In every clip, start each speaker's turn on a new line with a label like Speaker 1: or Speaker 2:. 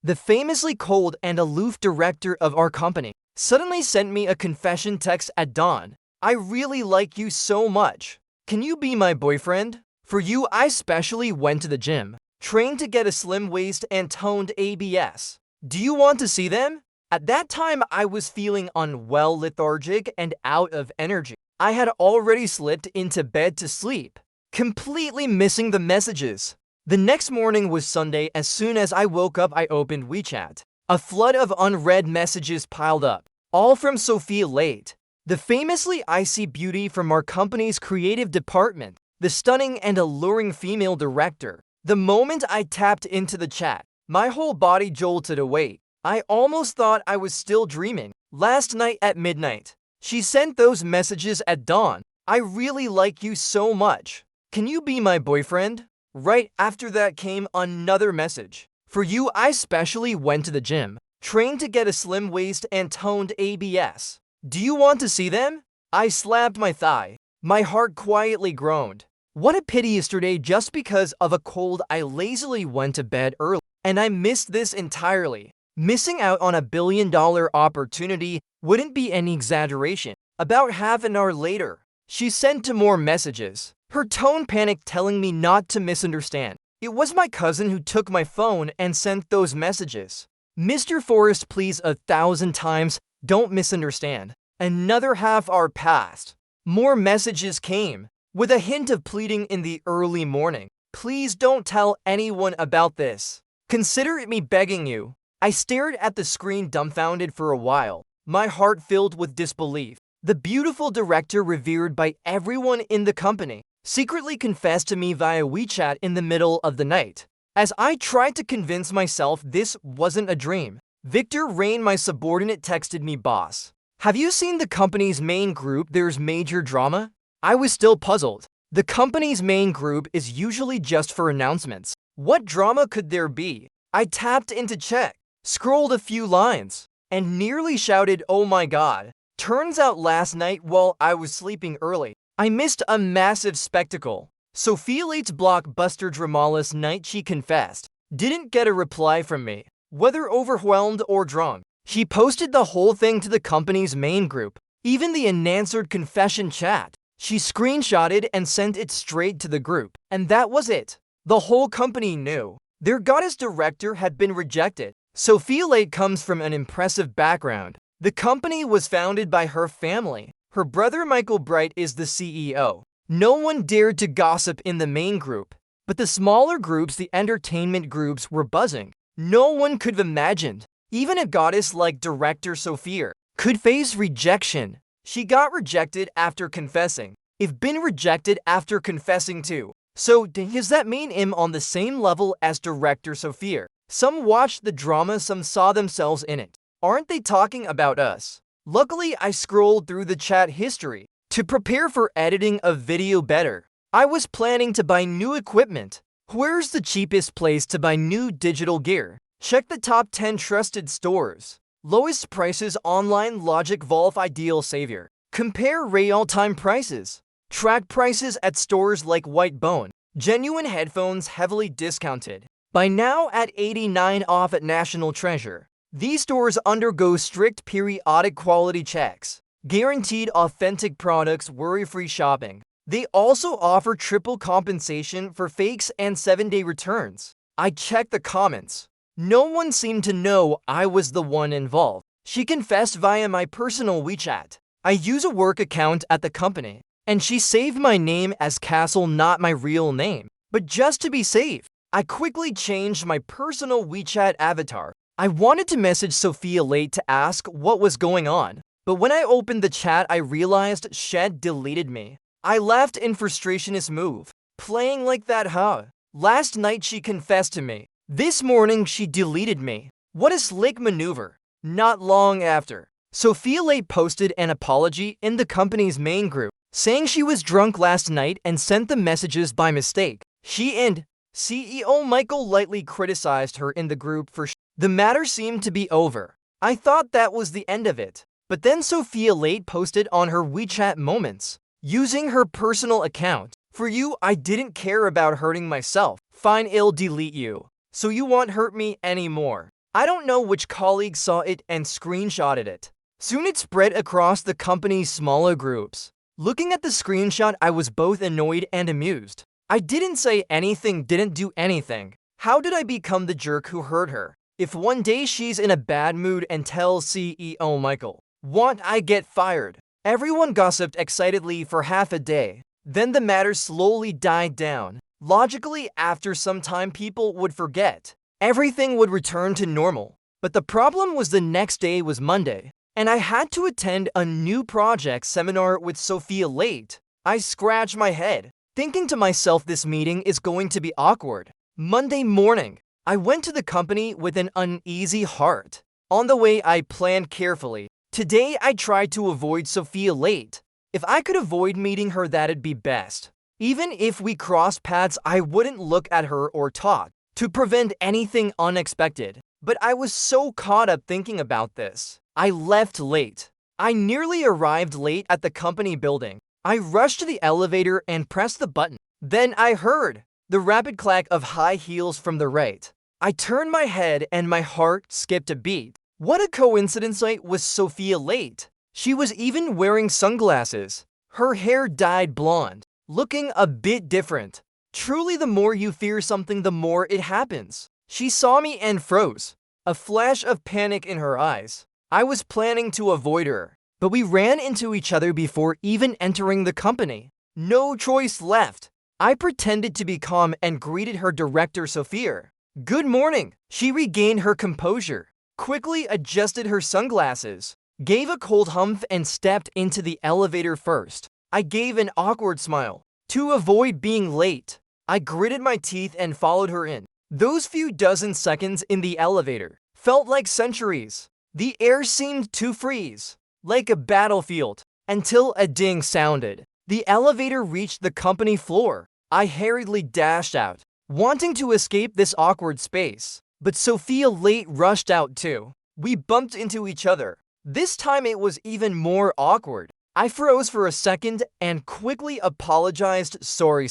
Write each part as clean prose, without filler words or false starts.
Speaker 1: the famously cold and aloof director of our company, suddenly sent me a confession text at dawn. I really like you so much. Can you be my boyfriend? For you, I specially went to the gym, trained to get a slim waist and toned abs. Do you want to see them? At that time, I was feeling unwell, lethargic, and out of energy. I had already slipped into bed to sleep, completely missing the messages. The next morning was Sunday. As soon as I woke up, I opened WeChat. A flood of unread messages piled up, all from Sophia Late, the famously icy beauty from our company's creative department, the stunning and alluring female director. The moment I tapped into the chat, my whole body jolted awake. I almost thought I was still dreaming. Last night at midnight, she sent those messages at dawn. I really like you so much. Can you be my boyfriend? Right after that came another message. For you, I specially went to the gym, trained to get a slim waist and toned abs. Do you want to see them? I slapped my thigh. My heart quietly groaned. What a pity yesterday, just because of a cold, I lazily went to bed early, and I missed this entirely. Missing out on a billion-dollar opportunity wouldn't be any exaggeration. About half an hour later, she sent 2 more messages. Her tone panicked, telling me not to misunderstand. It was my cousin who took my phone and sent those messages. Mr. Forrest, please 1,000 times, don't misunderstand. Another half hour passed. More messages came, with a hint of pleading in the early morning. Please don't tell anyone about this. Consider it me begging you. I stared at the screen dumbfounded for a while, my heart filled with disbelief. The beautiful director, revered by everyone in the company, secretly confessed to me via WeChat in the middle of the night. As I tried to convince myself this wasn't a dream, Victor Rain, my subordinate, texted me, "Boss, have you seen the company's main group? There's major drama." I was still puzzled. The company's main group is usually just for announcements. What drama could there be? I tapped into check, scrolled a few lines, and nearly shouted, "Oh my God." Turns out last night, while I was sleeping early, I missed a massive spectacle. Sophia Late's blockbuster dramaless night, she confessed, didn't get a reply from me. Whether overwhelmed or drunk, she posted the whole thing to the company's main group, even the unanswered confession chat. She screenshotted and sent it straight to the group, and that was it. The whole company knew. Their goddess director had been rejected. Sophia Late comes from an impressive background. The company was founded by her family. Her brother Michael Bright is the CEO. No one dared to gossip in the main group, but the smaller groups, the entertainment groups, were buzzing. No one could have imagined even a goddess like director Sophia could face rejection. She got rejected after confessing. If been rejected after confessing too. So does that mean I'm on the same level as director Sophia? Some watched the drama, some saw themselves in it. Aren't they talking about us? Luckily, I scrolled through the chat history to prepare for editing a video better. I was planning to buy new equipment. Where's the cheapest place to buy new digital gear? Check the top 10 trusted stores. Lowest prices online, Logic, Valve, Ideal, Savior. Compare real-time prices. Track prices at stores like White Bone. Genuine headphones heavily discounted. By now at 89 off at National Treasure. These stores undergo strict periodic quality checks. Guaranteed authentic products, worry-free shopping. They also offer triple compensation for fakes and 7-day returns. I checked the comments. No one seemed to know I was the one involved. She confessed via my personal WeChat. I use a work account at the company, and she saved my name as Castle, not my real name. But just to be safe, I quickly changed my personal WeChat avatar. I wanted to message Sophia Late to ask what was going on, but when I opened the chat, I realized she'd deleted me. I laughed in frustrationist move. Playing like that, huh? Last night she confessed to me. This morning she deleted me. What a slick maneuver. Not long after, Sophia Late posted an apology in the company's main group, saying she was drunk last night and sent the messages by mistake. She and CEO Michael lightly criticized her in the group for the matter seemed to be over. I thought that was the end of it. But then Sophia Late posted on her WeChat moments, using her personal account. For you, I didn't care about hurting myself. Fine, I'll delete you. So you won't hurt me anymore. I don't know which colleague saw it and screenshotted it. Soon it spread across the company's smaller groups. Looking at the screenshot, I was both annoyed and amused. I didn't say anything, didn't do anything. How did I become the jerk who hurt her? If one day she's in a bad mood and tells CEO Michael, "Want I get fired?" Everyone gossiped excitedly for half a day. Then the matter slowly died down. Logically, after some time, people would forget. Everything would return to normal. But the problem was the next day was Monday, and I had to attend a new project seminar with Sophia late. I scratched my head, thinking to myself this meeting is going to be awkward. Monday morning, I went to the company with an uneasy heart. On the way, I planned carefully. Today, I tried to avoid Sophia late. If I could avoid meeting her, that'd be best. Even if we crossed paths, I wouldn't look at her or talk, to prevent anything unexpected. But I was so caught up thinking about this. I left late. I nearly arrived late at the company building. I rushed to the elevator and pressed the button. Then I heard the rapid clack of high heels from the right. I turned my head and my heart skipped a beat. What a coincidence, I was Sophia late. She was even wearing sunglasses. Her hair dyed blonde, looking a bit different. Truly, the more you fear something, the more it happens. She saw me and froze, a flash of panic in her eyes. I was planning to avoid her, but we ran into each other before even entering the company. No choice left. I pretended to be calm and greeted her director, Sophia. "Good morning." She regained her composure, quickly adjusted her sunglasses, gave a cold humph and stepped into the elevator first. I gave an awkward smile. To avoid being late, I gritted my teeth and followed her in. Those few dozen seconds in the elevator felt like centuries. The air seemed to freeze, like a battlefield, until a ding sounded. The elevator reached the company floor. I hurriedly dashed out, wanting to escape this awkward space. But Sophia late rushed out too. We bumped into each other. This time it was even more awkward. I froze for a second and quickly apologized. Sorry.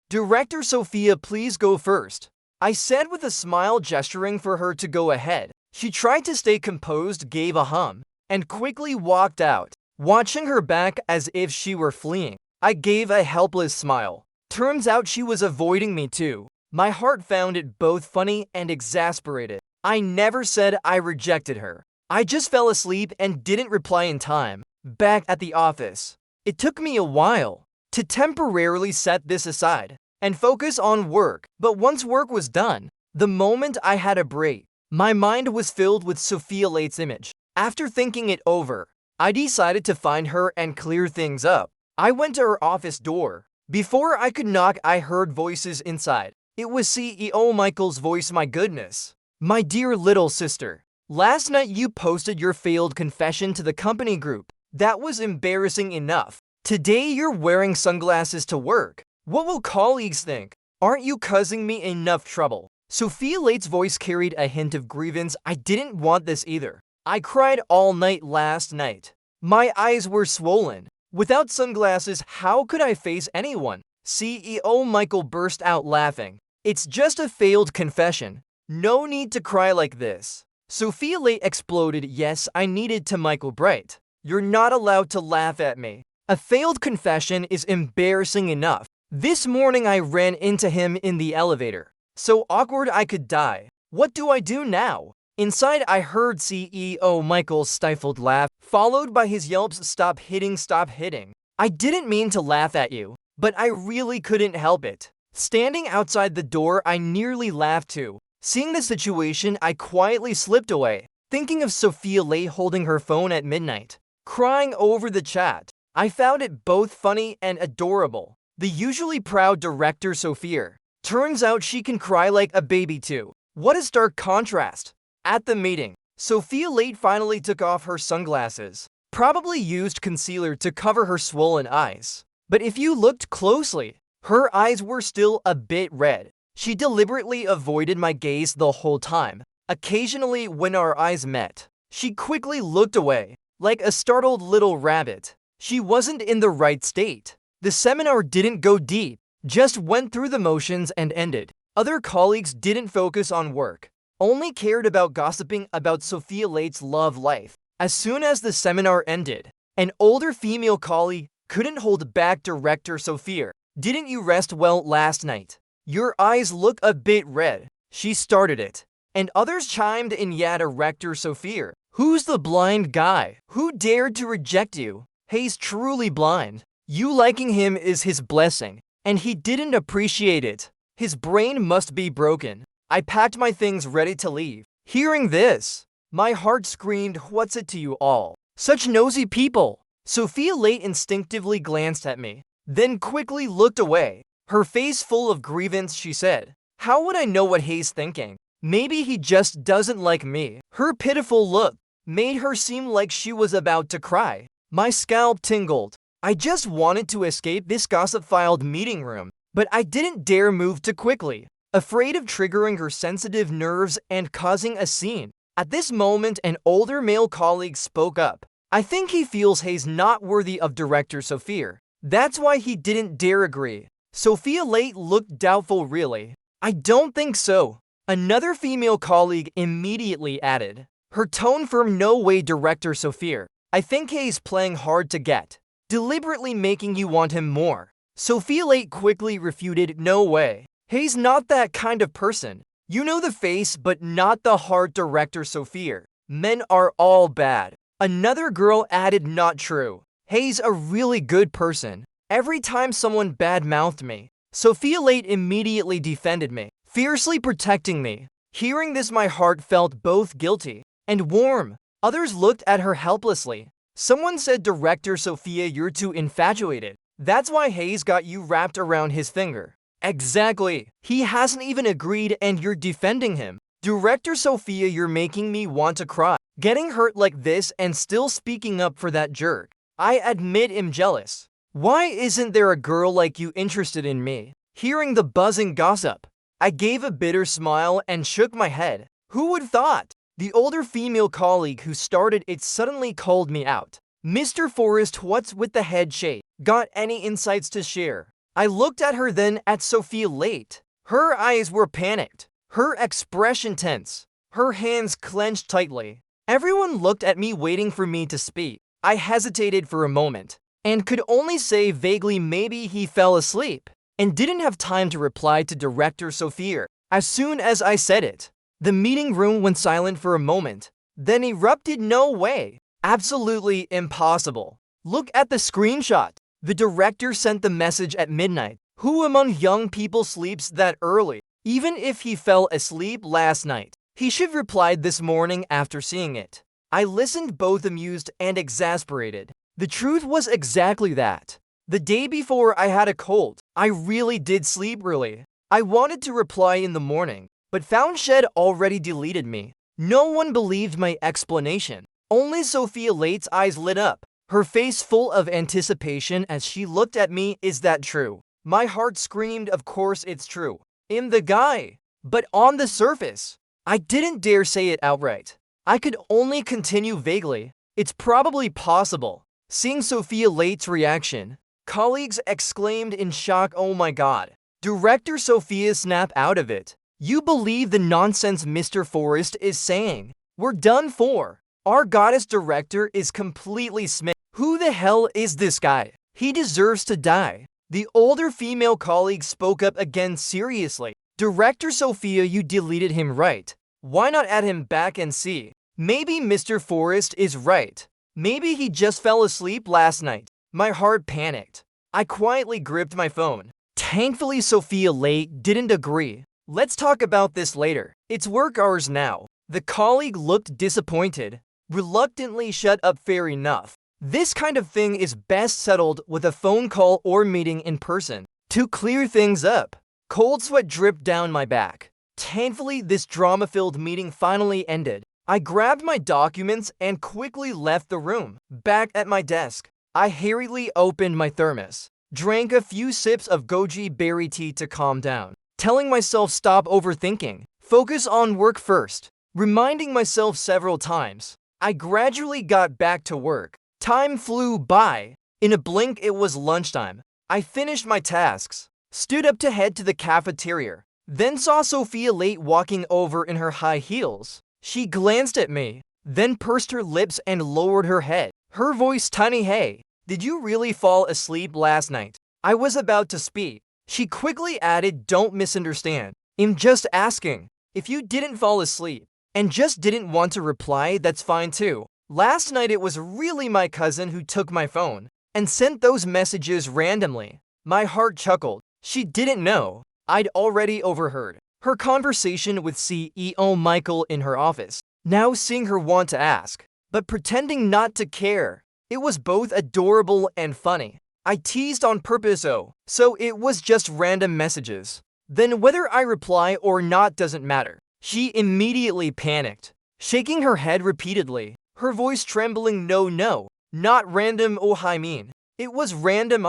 Speaker 1: Director Sophia, please go first," I said with a smile, gesturing for her to go ahead. She tried to stay composed, gave a hum, and quickly walked out, watching her back as if she were fleeing. I gave a helpless smile. Turns out she was avoiding me too. My heart found it both funny and exasperated. I never said I rejected her. I just fell asleep and didn't reply in time. Back at the office, it took me a while to temporarily set this aside and focus on work. But once work was done, the moment I had a break, my mind was filled with Sophia late's image. After thinking it over, I decided to find her and clear things up. I went to her office door. Before I could knock, I heard voices inside. It was CEO Michael's voice. "My goodness. My dear little sister. Last night you posted your failed confession to the company group. That was embarrassing enough. Today you're wearing sunglasses to work. What will colleagues think? Aren't you causing me enough trouble?" Sophia late's voice carried a hint of grievance. I didn't want this either. I cried all night last night. My eyes were swollen. Without sunglasses, how could I face anyone? CEO Michael burst out laughing. "It's just a failed confession. No need to cry like this." Sophia late exploded. "Yes, I needed to Michael Bright. You're not allowed to laugh at me. A failed confession is embarrassing enough. This morning I ran into him in the elevator. So awkward I could die. What do I do now?" Inside, I heard CEO Michael's stifled laugh, followed by his yelps, "Stop hitting, stop hitting. I didn't mean to laugh at you, but I really couldn't help it." Standing outside the door, I nearly laughed too. Seeing the situation, I quietly slipped away, thinking of Sophia late holding her phone at midnight, crying over the chat. I found it both funny and adorable. The usually proud director Sophia. Turns out she can cry like a baby too. What a stark contrast. At the meeting, Sophia late finally took off her sunglasses, probably used concealer to cover her swollen eyes. But if you looked closely, her eyes were still a bit red. She deliberately avoided my gaze the whole time. Occasionally, when our eyes met, she quickly looked away, like a startled little rabbit. She wasn't in the right state. The seminar didn't go deep, just went through the motions and ended. Other colleagues didn't focus on work. only cared about gossiping about Sophia Late's love life. As soon as the seminar ended, an older female colleague couldn't hold back director Sophia. Didn't you rest well last night? Your eyes look a bit red. She started it. And others chimed in. Yeah, director Sophia. Who's the blind guy? Who dared to reject you? He's truly blind. You liking him is his blessing, and he didn't appreciate it. His brain must be broken. I packed my things ready to leave. Hearing this, my heart screamed, what's it to you all? Such nosy people. Sophia Late instinctively glanced at me, then quickly looked away. Her face full of grievance, she said, how would I know what he's thinking? Maybe he just doesn't like me. Her pitiful look made her seem like she was about to cry. My scalp tingled. I just wanted to escape this gossip-filled meeting room, but I didn't dare move too quickly, afraid of triggering her sensitive nerves and causing a scene. At this moment, an older male colleague spoke up. I think he feels he's not worthy of director Sophia. That's why he didn't dare agree. Sophia Late looked doubtful. Really? I don't think so. Another female colleague immediately added, her tone firm. No way, director Sophia. I think he's playing hard to get, deliberately making you want him more. Sophia Late quickly refuted, no way. He's not that kind of person. You know the face but not the heart, director Sophia. Men are all bad. Another girl added, not true. He's a really good person. Every time someone bad-mouthed me, Sophia Late immediately defended me, fiercely protecting me. Hearing this, my heart felt both guilty and warm. Others looked at her helplessly. Someone said, director Sophia, you're too infatuated. That's why Hayes got you wrapped around his finger. Exactly. He hasn't even agreed and you're defending him. Director Sophia, you're making me want to cry. Getting hurt like this and still speaking up for that jerk. I admit I'm jealous. Why isn't there a girl like you interested in me? Hearing the buzzing gossip, I gave a bitter smile and shook my head. Who would thought? The older female colleague who started it suddenly called me out. Mr. Forrest, what's with the head shake? Got any insights to share? I looked at her, then at Sophia Late. Her eyes were panicked, her expression tense, her hands clenched tightly. Everyone looked at me, waiting for me to speak. I hesitated for a moment and could only say vaguely, maybe he fell asleep, and didn't have time to reply to director Sophia. As soon as I said it, the meeting room went silent for a moment, then erupted. No way. Absolutely impossible. Look at the screenshot. The director sent the message at midnight. Who among young people sleeps that early? Even if he fell asleep last night, he should have replied this morning after seeing it. I listened, both amused and exasperated. The truth was exactly that. The day before, I had a cold. I really did sleep early. I wanted to reply in the morning, but found Shed already deleted me. No one believed my explanation. Only Sophia Late's eyes lit up, her face full of anticipation as she looked at me. Is that true? My heart screamed, of course it's true. I'm the guy. But on the surface, I didn't dare say it outright. I could only continue vaguely. It's probably possible. Seeing Sophia Late's reaction, colleagues exclaimed in shock, oh my god. Director Sophia snapped out of it. You believe the nonsense Mr. Forrest is saying? We're done for. Our goddess director is completely smitten. Who the hell is this guy? He deserves to die. The older female colleague spoke up again seriously. Director Sophia, you deleted him, right? Why not add him back and see? Maybe Mr. Forrest is right. Maybe he just fell asleep last night. My heart panicked. I quietly gripped my phone. Thankfully, Sophia Late didn't agree. Let's talk about this later. It's work hours now. The colleague looked disappointed. Reluctantly shut up. Fair enough. This kind of thing is best settled with a phone call or meeting in person. To clear things up, cold sweat dripped down my back. Thankfully, this drama-filled meeting finally ended. I grabbed my documents and quickly left the room. Back at my desk, I hurriedly opened my thermos, drank a few sips of goji berry tea to calm down, telling myself stop overthinking, focus on work first, reminding myself several times. I gradually got back to work. Time flew by. In a blink, it was lunchtime. I finished my tasks, stood up to head to the cafeteria, then saw Sophia late walking over in her high heels. She glanced at me, then pursed her lips and lowered her head. Her voice tiny. Hey, did you really fall asleep last night? I was about to speak. She quickly added, don't misunderstand. I'm just asking. If you didn't fall asleep and just didn't want to reply, that's fine too. Last night it was really my cousin who took my phone and sent those messages randomly. My heart chuckled. She didn't know I'd already overheard her conversation with CEO Michael in her office. Now seeing her want to ask, but pretending not to care. It was both adorable and funny. I teased on purpose, so it was just random messages. Then whether I reply or not doesn't matter. She immediately panicked, shaking her head repeatedly, her voice trembling. No, not random. Oh, I mean, it was random.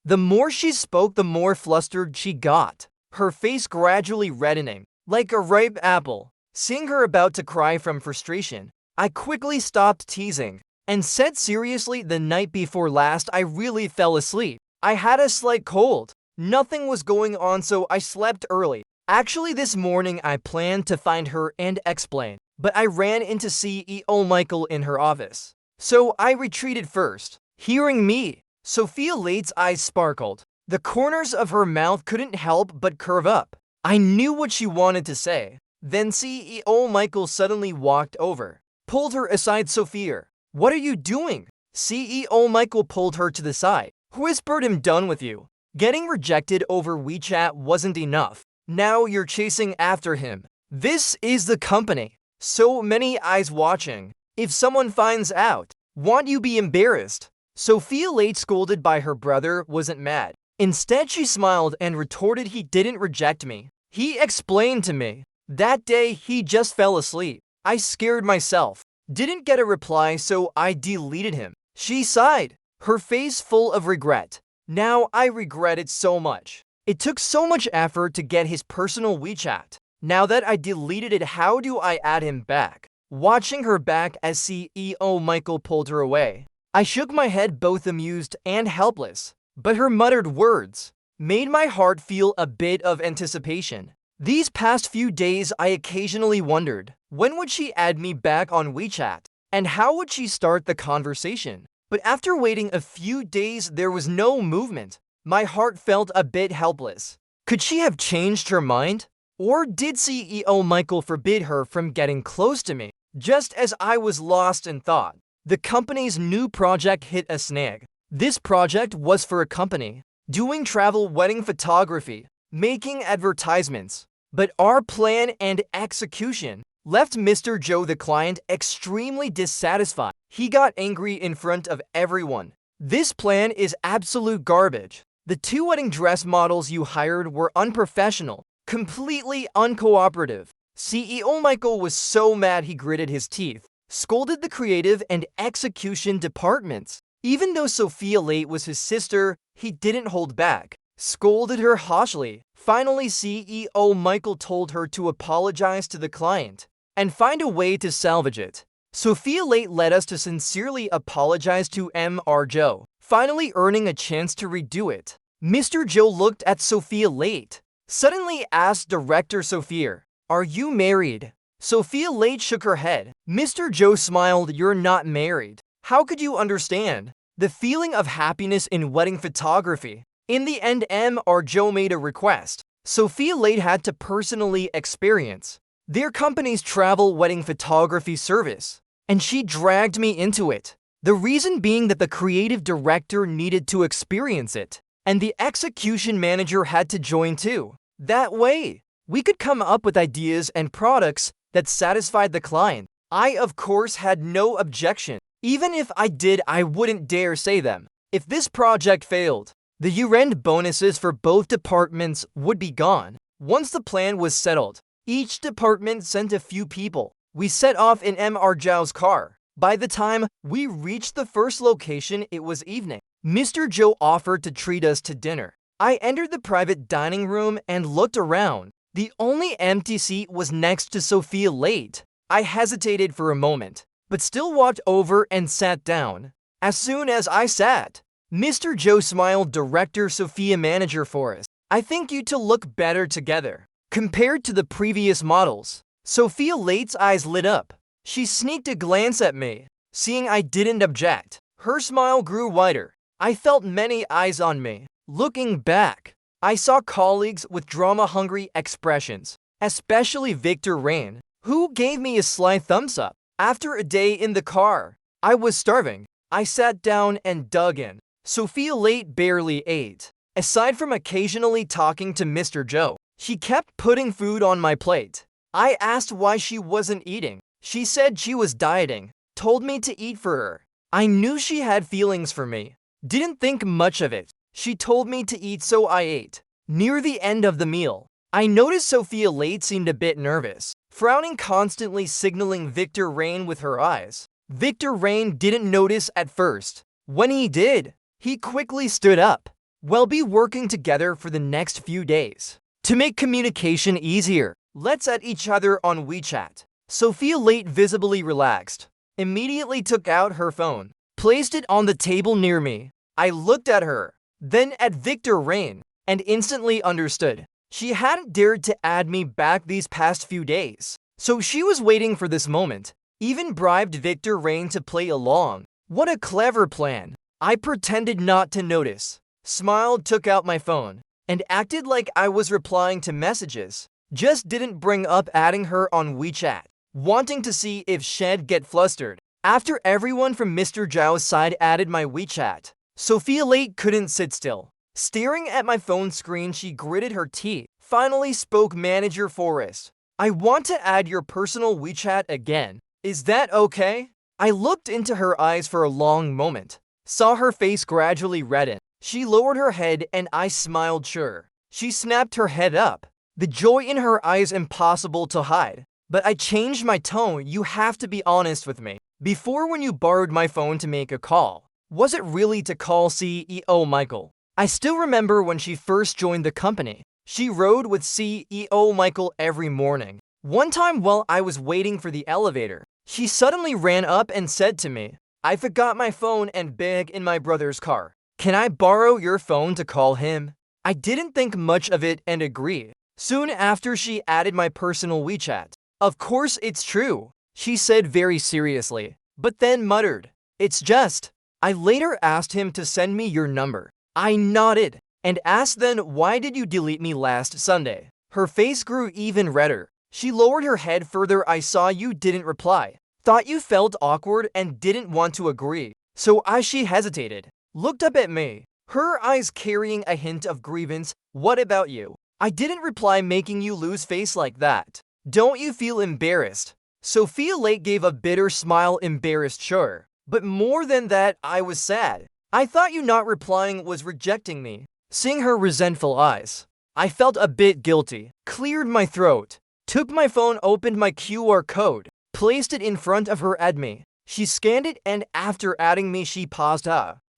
Speaker 1: The more she spoke, the more flustered she got, her face gradually reddening, like a ripe apple. Seeing her about to cry from frustration, I quickly stopped teasing and said seriously, the night before last I really fell asleep. I had a slight cold. Nothing was going on, so I slept early. Actually, this morning I planned to find her and explain, but I ran into CEO Michael in her office. So I retreated first. Hearing me, Sophia Late's eyes sparkled. The corners of her mouth couldn't help but curve up. I knew what she wanted to say. Then CEO Michael suddenly walked over, pulled her aside. Sophia, what are you doing? CEO Michael pulled her to the side, whispered, I'm done with you. Getting rejected over WeChat wasn't enough. Now you're chasing after him. This is the company. So many eyes watching. If someone finds out, won't you be embarrassed? Sophia Late, scolded by her brother, wasn't mad. Instead, she smiled and retorted, he didn't reject me. He explained to me. That day, he just fell asleep. I scared myself. Didn't get a reply, so I deleted him. She sighed, her face full of regret. Now I regret it so much. It took so much effort to get his personal WeChat. Now that I deleted it, how do I add him back? Watching her back as CEO Michael pulled her away, I shook my head, both amused and helpless. But her muttered words made my heart feel a bit of anticipation. These past few days, I occasionally wondered, when would she add me back on WeChat? And how would she start the conversation? But after waiting a few days, there was no movement. My heart felt a bit helpless. Could she have changed her mind? Or did CEO Michael forbid her from getting close to me? Just as I was lost in thought, the company's new project hit a snag. This project was for a company doing travel wedding photography, making advertisements. But our plan and execution left Mr. Joe, the client, extremely dissatisfied. He got angry in front of everyone. This plan is absolute garbage. The 2 wedding dress models you hired were unprofessional, completely uncooperative. CEO Michael was so mad he gritted his teeth, scolded the creative and execution departments. Even though Sophia Late was his sister, he didn't hold back, scolded her harshly. Finally, CEO Michael told her to apologize to the client and find a way to salvage it. Sophia Late led us to sincerely apologize to Mr. Joe, finally earning a chance to redo it. Mr. Joe looked at Sophia Late, suddenly asked director Sophia, are you married? Sophia Late shook her head. Mr. Joe smiled, you're not married. How could you understand the feeling of happiness in wedding photography? In the end, Mr. Joe made a request Sophia Late had to personally experience their company's travel wedding photography service, and she dragged me into it. The reason being that the creative director needed to experience it, and the execution manager had to join too. That way, we could come up with ideas and products that satisfied the client. I, of course, had no objection. Even if I did, I wouldn't dare say them. If this project failed, the year-end bonuses for both departments would be gone. Once the plan was settled, each department sent a few people. We set off in Mr. Joe's car. By the time we reached the first location, it was evening. Mr. Joe offered to treat us to dinner. I entered the private dining room and looked around. The only empty seat was next to Sophia Late. I hesitated for a moment, but still walked over and sat down. As soon as I sat, Mr. Joe smiled, director Sophia, manager for us. I think you two look better together. compared to the previous models. Sophia Late's eyes lit up. She sneaked a glance at me. Seeing I didn't object, her smile grew wider. I felt many eyes on me. Looking back, I saw colleagues with drama-hungry expressions, especially Victor Rain, who gave me a sly thumbs up. After a day in the car, I was starving. I sat down and dug in. Sophia Late barely ate. Aside from occasionally talking to Mr. Joe, she kept putting food on my plate. I asked why she wasn't eating. She said she was dieting, told me to eat for her. I knew she had feelings for me. Didn't think much of it. She told me to eat, so I ate. Near the end of the meal, I noticed Sophia Late seemed a bit nervous, frowning, constantly signaling Victor Rain with her eyes. Victor Rain didn't notice at first. When he did, he quickly stood up. We'll be working together for the next few days. To make communication easier, let's add each other on WeChat. Sophia Late visibly relaxed, immediately took out her phone, placed it on the table near me. I looked at her, then at Victor Rain, and instantly understood. She hadn't dared to add me back these past few days, so she was waiting for this moment. Even bribed Victor Rain to play along. What a clever plan. I pretended not to notice, smiled, took out my phone, and acted like I was replying to messages. Just didn't bring up adding her on WeChat, wanting to see if she'd get flustered. After everyone from Mr. Zhao's side added my WeChat, Sophia Late couldn't sit still. Staring at my phone screen, she gritted her teeth. Finally spoke Manager Forrest. I want to add your personal WeChat again. Is that okay? I looked into her eyes for a long moment, saw her face gradually redden. She lowered her head and I smiled sure. She snapped her head up, the joy in her eyes impossible to hide. But I changed my tone. You have to be honest with me. Before, when you borrowed my phone to make a call, was it really to call CEO Michael? I still remember when she first joined the company. She rode with CEO Michael every morning. One time while I was waiting for the elevator, she suddenly ran up and said to me, "I forgot my phone and bag in my brother's car. Can I borrow your phone to call him?" I didn't think much of it and agreed. Soon after, she added my personal WeChat. "Of course it's true," she said very seriously, but then muttered, "It's just." I later asked him to send me your number. I nodded and asked, "Then why did you delete me last Sunday?" Her face grew even redder. She lowered her head further. "I saw you didn't reply. Thought you felt awkward and didn't want to agree." So she hesitated, looked up at me, her eyes carrying a hint of grievance. "What about you? I didn't reply, making you lose face like that. Don't you feel embarrassed?" Sophia Late gave a bitter smile. "Embarrassed, sure. But more than that, I was sad. I thought you not replying was rejecting me." Seeing her resentful eyes, I felt a bit guilty, cleared my throat, took my phone, opened my QR code, placed it in front of her at me. She scanned it and after adding me, she paused.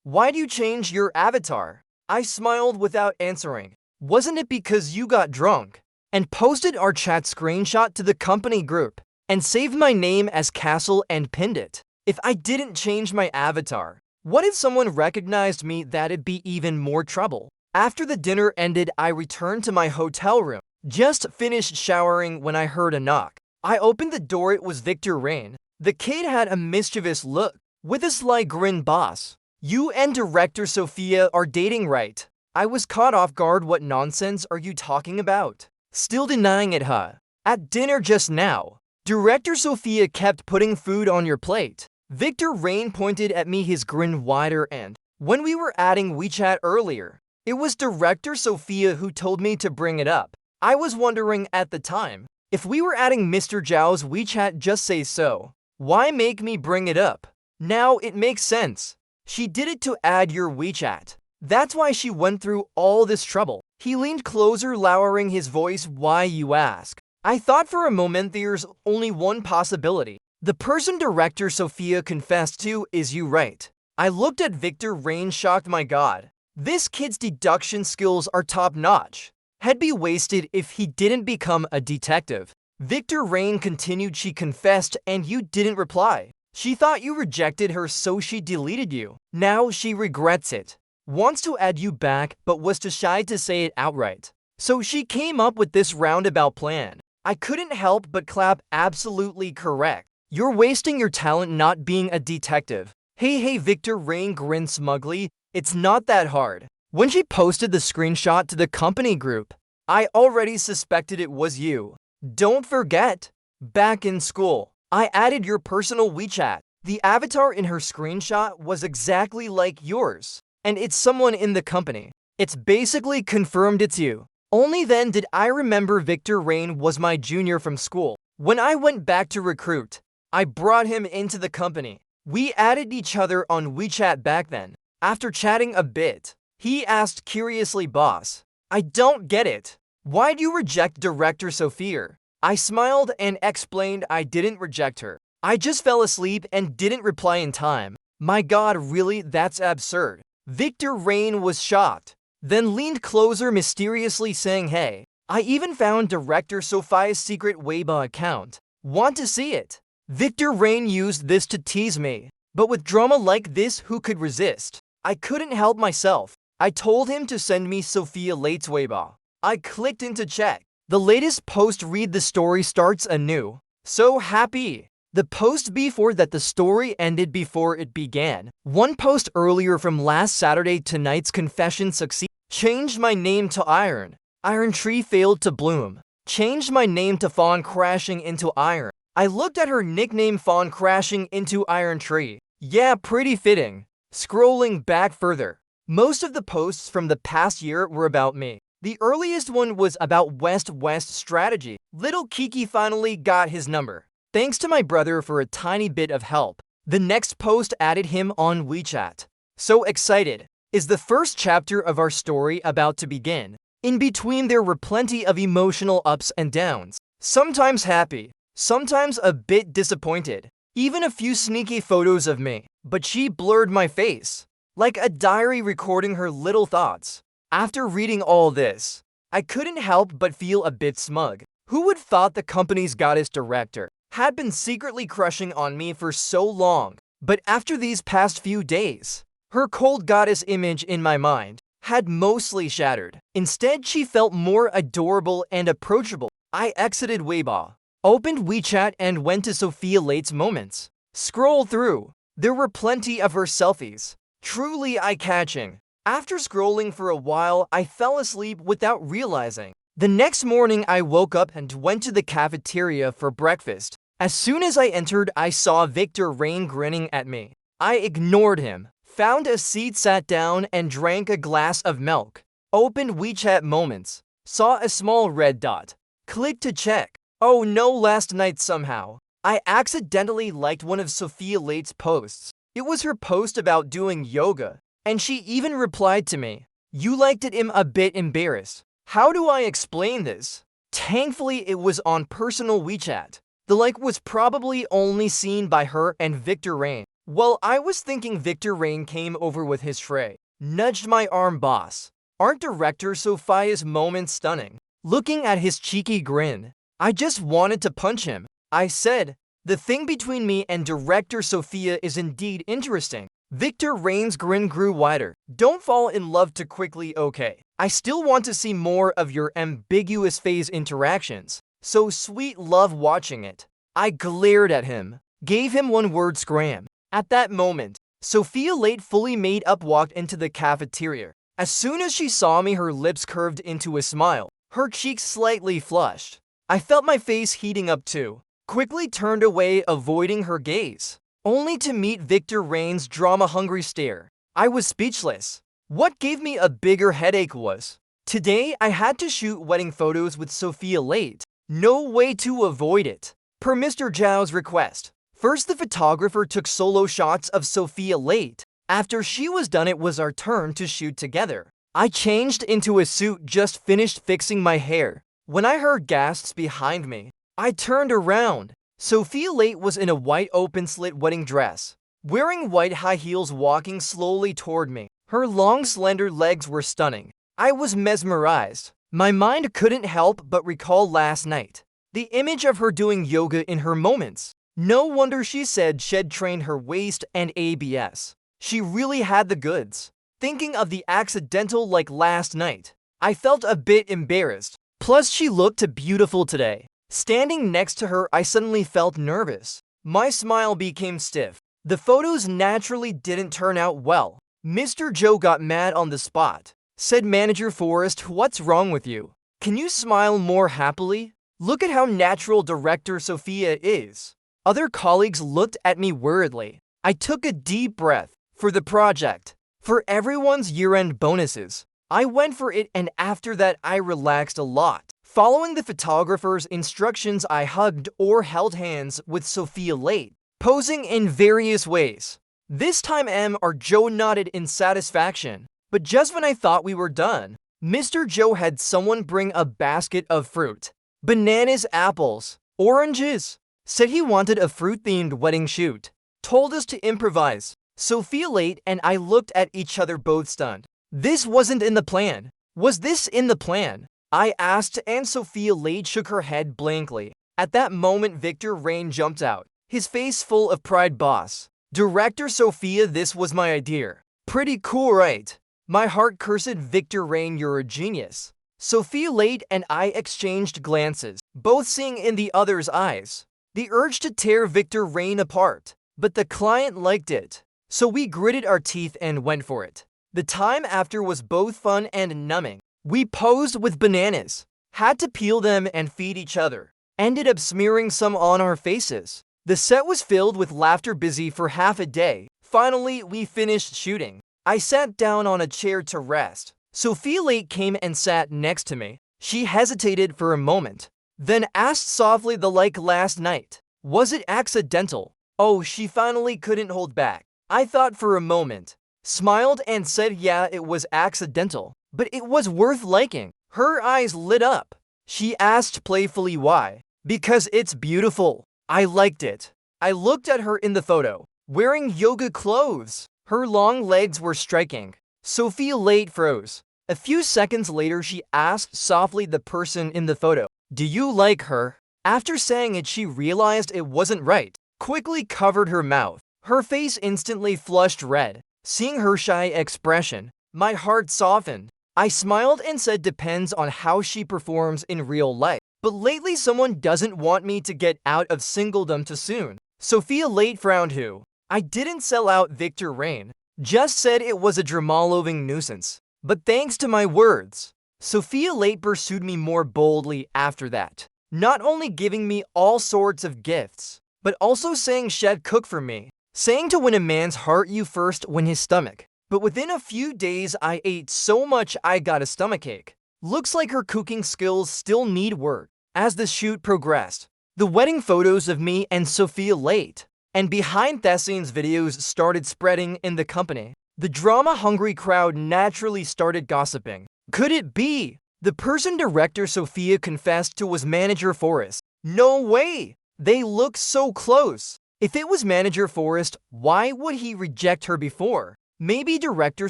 Speaker 1: Why do you change your avatar?" I smiled without answering. "Wasn't it because you got drunk?" And posted our chat screenshot to the company group and saved my name as Castle and pinned it. If I didn't change my avatar, what if someone recognized me? That'd be even more trouble. After the dinner ended, I returned to my hotel room. Just finished showering when I heard a knock. I opened the door. It was Victor Rain. The kid had a mischievous look. With a sly grin, "Boss, you and Director Sophia are dating, right?" I was caught off guard. "What nonsense are you talking about?" Still denying it, huh? "At dinner just now, Director Sophia kept putting food on your plate." Victor Rain pointed at me, his grin wider, and when we were adding WeChat earlier, it was Director Sophia who told me to bring it up. I was wondering at the time, if we were adding Mr. Zhao's WeChat, just say so. Why make me bring it up? Now it makes sense. She did it to add your WeChat. That's why she went through all this trouble. He leaned closer, lowering his voice. "Why, you ask?" I thought for a moment. There's only one possibility. The person Director Sophia confessed to is you, right? I looked at Victor Rain, shocked. My God, this kid's deduction skills are top-notch. Had be wasted if he didn't become a detective. Victor Rain continued. "She confessed and you didn't reply. She thought you rejected her, so she deleted you. Now she regrets it. Wants to add you back, but was too shy to say it outright." So she came up with this roundabout plan. I couldn't help but clap. Absolutely correct. You're wasting your talent not being a detective. Hey, Victor Rain grinned smugly. It's not that hard. When she posted the screenshot to the company group, I already suspected it was you. Don't forget, back in school, I added your personal WeChat. The avatar in her screenshot was exactly like yours, and it's someone in the company. It's basically confirmed it's you. Only then did I remember Victor Rain was my junior from school. When I went back to recruit, I brought him into the company. We added each other on WeChat back then. After chatting a bit, he asked curiously, "Boss, I don't get it. Why do you reject Director Sophia?" I smiled and explained I didn't reject her. I just fell asleep and didn't reply in time. My God, really? That's absurd. Victor Rain was shocked, then leaned closer mysteriously saying, "Hey, I even found Director Sophia's secret Weibo account. Want to see it?" Victor Rain used this to tease me, but with drama like this, who could resist? I couldn't help myself. I told him to send me Sophia Late's Weibo. I clicked in to check. The latest post read the story starts anew. So happy. The post before that the story ended before it began. One post earlier from last Saturday, tonight's confession succeed. Changed my name to Iron. Iron tree failed to bloom. Changed my name to Fawn crashing into Iron. I looked at her nickname Fawn crashing into Iron tree. Yeah, pretty fitting. Scrolling back further. Most of the posts from the past year were about me. The earliest one was about West-West strategy. Little Kiki finally got his number. Thanks to my brother for a tiny bit of help. The next post added him on WeChat. So excited. Is the first chapter of our story about to begin? In between there were plenty of emotional ups and downs. Sometimes happy, sometimes a bit disappointed. Even a few sneaky photos of me. But she blurred my face, like a diary recording her little thoughts. After reading all this, I couldn't help but feel a bit smug. Who would thought the company's goddess director had been secretly crushing on me for so long? But after these past few days, her cold goddess image in my mind had mostly shattered. Instead, she felt more adorable and approachable. I exited Weibo, opened WeChat and went to Sophia Late's moments. Scroll through. There were plenty of her selfies. Truly eye-catching. After scrolling for a while, I fell asleep without realizing. The next morning, I woke up and went to the cafeteria for breakfast. As soon as I entered, I saw Victor Rain grinning at me. I ignored him, found a seat, sat down, and drank a glass of milk. Opened WeChat moments, saw a small red dot. Clicked to check. Oh no, last night somehow I accidentally liked one of Sophia Late's posts. It was her post about doing yoga, and she even replied to me. You liked it? I'm a bit embarrassed. How do I explain this? Thankfully, it was on personal WeChat. The like was probably only seen by her and Victor Rain. Well, I was thinking Victor Rain came over with his tray. Nudged my arm. Boss, aren't Director Sophia's moments stunning? Looking at his cheeky grin, I just wanted to punch him. I said, the thing between me and Director Sophia is indeed interesting. Victor Rain's grin grew wider. Don't fall in love too quickly, okay? I still want to see more of your ambiguous phase interactions. So sweet, love watching it. I glared at him, gave him one word scram. At that moment, Sophia Late fully made up walked into the cafeteria. As soon as she saw me, her lips curved into a smile. Her cheeks slightly flushed. I felt my face heating up too. Quickly turned away, avoiding her gaze, only to meet Victor Rain's drama-hungry stare. I was speechless. What gave me a bigger headache was, today I had to shoot wedding photos with Sophia Late. No way to avoid it. Per Mr. Zhao's request, first the photographer took solo shots of Sophia Late. After she was done, it was our turn to shoot together. I changed into a suit, just finished fixing my hair, when I heard gasps behind me. I turned around. Sophia Late was in a white open-slit wedding dress, wearing white high heels, walking slowly toward me. Her long, slender legs were stunning. I was mesmerized. My mind couldn't help but recall last night, the image of her doing yoga in her moments. No wonder she said she'd trained her waist and abs. She really had the goods. Thinking of the accidental like last night, I felt a bit embarrassed. Plus, she looked beautiful today. Standing next to her, I suddenly felt nervous. My smile became stiff. The photos naturally didn't turn out well. Mr. Joe got mad on the spot. Said Manager Forrest, "What's wrong with you? Can you smile more happily? Look at how natural Director Sophia is." Other colleagues looked at me worriedly. I took a deep breath. For the project, for everyone's year-end bonuses, I went for it, and after that I relaxed a lot. Following the photographer's instructions, I hugged or held hands with Sophia Late, posing in various ways. This time M or Joe nodded in satisfaction, but just when I thought we were done, Mr. Joe had someone bring a basket of fruit. Bananas, apples, oranges. Said he wanted a fruit-themed wedding shoot. Told us to improvise. Sophia Late and I looked at each other, both stunned. This wasn't in the plan. Was this in the plan? I asked, and Sophia Late shook her head blankly. At that moment, Victor Rain jumped out, his face full of pride. "Boss, Director Sophia, this was my idea. Pretty cool, right?" My heart cursed. "Victor Rain, you're a genius." Sophia Late and I exchanged glances, both seeing in the other's eyes the urge to tear Victor Rain apart. But the client liked it, so we gritted our teeth and went for it. The time after was both fun and numbing. We posed with bananas, had to peel them and feed each other, ended up smearing some on our faces. The set was filled with laughter, busy for half a day. Finally, we finished shooting. I sat down on a chair to rest. Sophia Late came and sat next to me. She hesitated for a moment, then asked softly, like last night, was it accidental? Oh, she finally couldn't hold back. I thought for a moment, smiled and said, yeah, it was accidental, but it was worth liking. Her eyes lit up. She asked playfully why. Because it's beautiful. I liked it. I looked at her in the photo, wearing yoga clothes. Her long legs were striking. Sophia Late froze. A few seconds later, she asked softly the person in the photo, "Do you like her?" After saying it, she realized it wasn't right, quickly covered her mouth. Her face instantly flushed red. Seeing her shy expression, my heart softened. I smiled and said, "Depends on how she performs in real life. But lately someone doesn't want me to get out of singledom too soon." Sophia Late frowned. "Who?" I didn't sell out Victor Rain, just said it was a drama-loving nuisance. But thanks to my words, Sophia Late pursued me more boldly after that, not only giving me all sorts of gifts, but also saying she'd cook for me. Saying to win a man's heart, you first win his stomach. But within a few days, I ate so much I got a stomachache. Looks like her cooking skills still need work. As the shoot progressed, the wedding photos of me and Sophia Late and behind-the-scenes videos started spreading in the company. The drama-hungry crowd naturally started gossiping. Could it be the person Director Sophia confessed to was Manager Forrest? No way! They look so close. If it was Manager Forrest, why would he reject her before? Maybe Director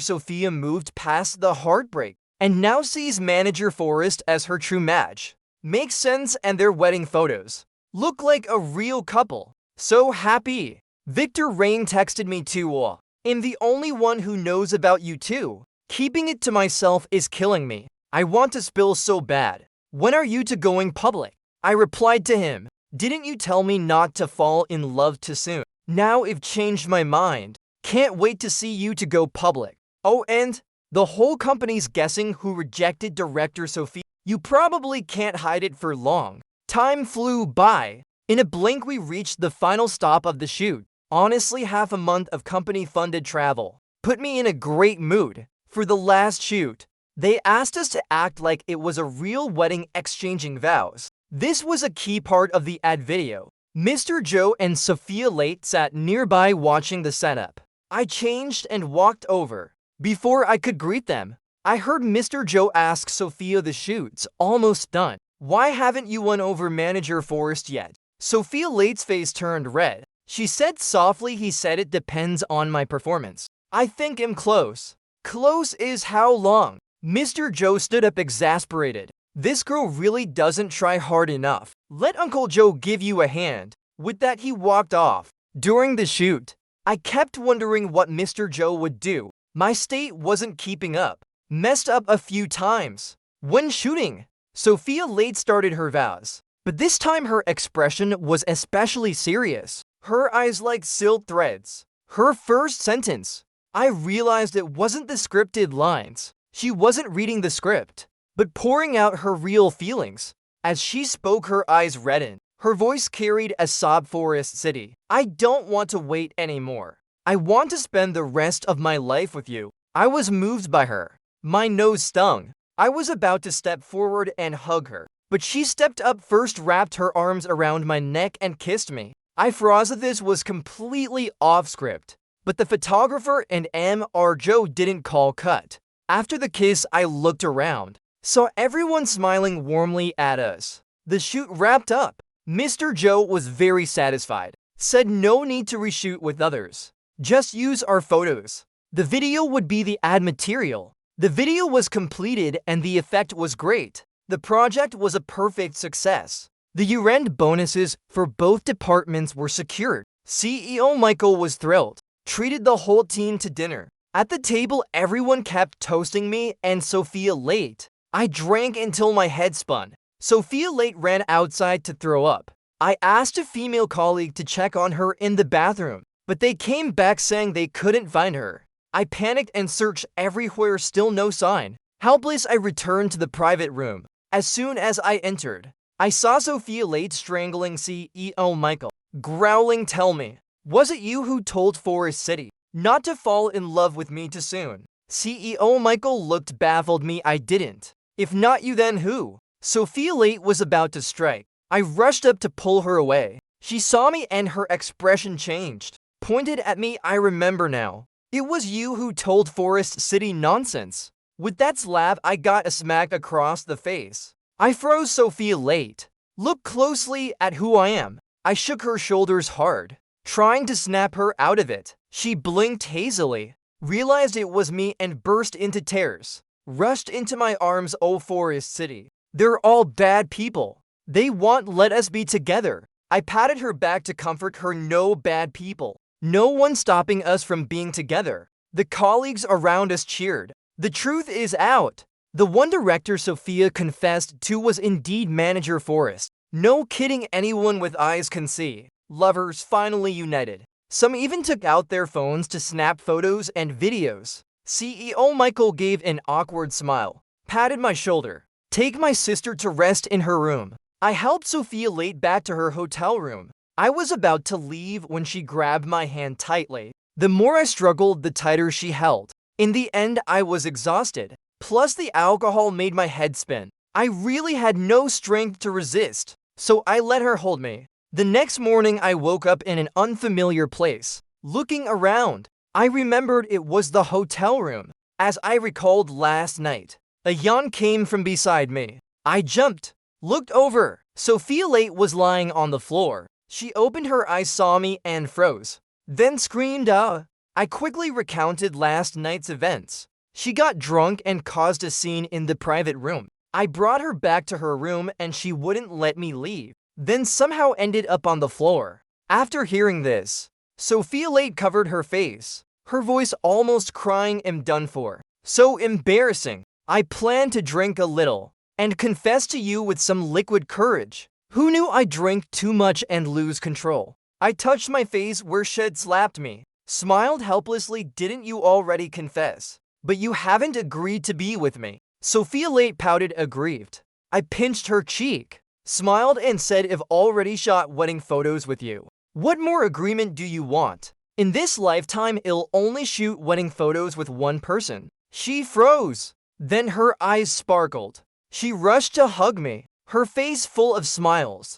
Speaker 1: Sophia moved past the heartbreak and now sees Manager Forrest as her true match. Makes sense, and their wedding photos look like a real couple. So happy. Victor Rain texted me too. I'm the only one who knows about you too. Keeping it to myself is killing me. I want to spill so bad. When are you two going public? I replied to him, didn't you tell me not to fall in love too soon? Now I've changed my mind. Can't wait to see you to go public. Oh, and the whole company's guessing who rejected Director Sophia. You probably can't hide it for long. Time flew by. In a blink, we reached the final stop of the shoot. Honestly, half a month of company-funded travel put me in a great mood. For the last shoot, they asked us to act like it was a real wedding, exchanging vows. This was a key part of the ad video. Mr. Joe and Sophia Late sat nearby watching the setup. I changed and walked over. Before I could greet them, I heard Mr. Joe ask Sophia, the shoot's almost done. Why haven't you won over Manager Forrest yet? Sophia Late's face turned red. She said softly, he said it depends on my performance. I think I'm close. Close is how long? Mr. Joe stood up exasperated. This girl really doesn't try hard enough. Let Uncle Joe give you a hand. With that, he walked off. During the shoot, I kept wondering what Mr. Joe would do. My state wasn't keeping up. messed up a few times. When shooting, Sophia late started her vows, but this time her expression was especially serious. Her eyes like silk threads. Her first sentence, I realized it wasn't the scripted lines. She wasn't reading the script, but pouring out her real feelings. As she spoke, her eyes reddened. Her voice carried a sob. Forest City. I don't want to wait anymore. I want to spend the rest of my life with you. I was moved by her. My nose stung. I was about to step forward and hug her, but she stepped up first, wrapped her arms around my neck and kissed me. I froze. This was completely off script, but the photographer and Mr. Joe didn't call cut. After the kiss, I looked around, saw everyone smiling warmly at us. The shoot wrapped up. Mr. Joe was very satisfied, said no need to reshoot with others. Just use our photos. The video would be the ad material. The video was completed and the effect was great. The project was a perfect success. The year-end bonuses for both departments were secured. CEO Michael was thrilled, treated the whole team to dinner. At the table, everyone kept toasting me and Sophia late. I drank until my head spun. Sophia late ran outside to throw up. I asked a female colleague to check on her in the bathroom, but they came back saying they couldn't find her. I panicked and searched everywhere, still no sign. Helpless, I returned to the private room. As soon as I entered, I saw Sophia late strangling CEO Michael, growling, "Tell me, was it you who told Forest City not to fall in love with me too soon?" CEO Michael looked baffled. "Me, I didn't. If not you, then who?" Sophia late was about to strike. I rushed up to pull her away. She saw me and her expression changed. Pointed at me. "I remember now. It was you who told Forest City nonsense." With that slap, I got a smack across the face. I froze. "Sophia late, look closely at who I am." I shook her shoulders hard, trying to snap her out of it. She blinked hazily, realized it was me and burst into tears. Rushed into my arms. "Oh, Forest City, they're all bad people. They won't let us be together." I patted her back to comfort her. "No bad people. No one stopping us from being together." The colleagues around us cheered. The truth is out. The one director Sophia confessed to was indeed Manager Forrest. No kidding, anyone with eyes can see. Lovers finally united. Some even took out their phones to snap photos and videos. CEO Michael gave an awkward smile, patted my shoulder. "Take my sister to rest in her room." I helped Sophia late back to her hotel room. I was about to leave when she grabbed my hand tightly. The more I struggled, the tighter she held. In the end, I was exhausted. Plus, the alcohol made my head spin. I really had no strength to resist, so I let her hold me. The next morning, I woke up in an unfamiliar place. Looking around, I remembered it was the hotel room. As I recalled last night, a yawn came from beside me. I jumped, looked over. Sophia late was lying on the floor. She opened her eyes, saw me, and froze. Then screamed, "Ah!" I quickly recounted last night's events. She got drunk and caused a scene in the private room. I brought her back to her room and she wouldn't let me leave. Then somehow ended up on the floor. After hearing this, Sophia late covered her face, her voice almost crying, "I'm done for. So embarrassing. I plan to drink a little and confess to you with some liquid courage. Who knew I'd drink too much and lose control?" I touched my face where she'd slapped me, smiled helplessly. "Didn't you already confess? But you haven't agreed to be with me." Sophia late pouted, aggrieved. I pinched her cheek, smiled, and said, "I've already shot wedding photos with you. What more agreement do you want? In this lifetime, I'll only shoot wedding photos with one person." She froze. Then her eyes sparkled. She rushed to hug me, her face full of smiles.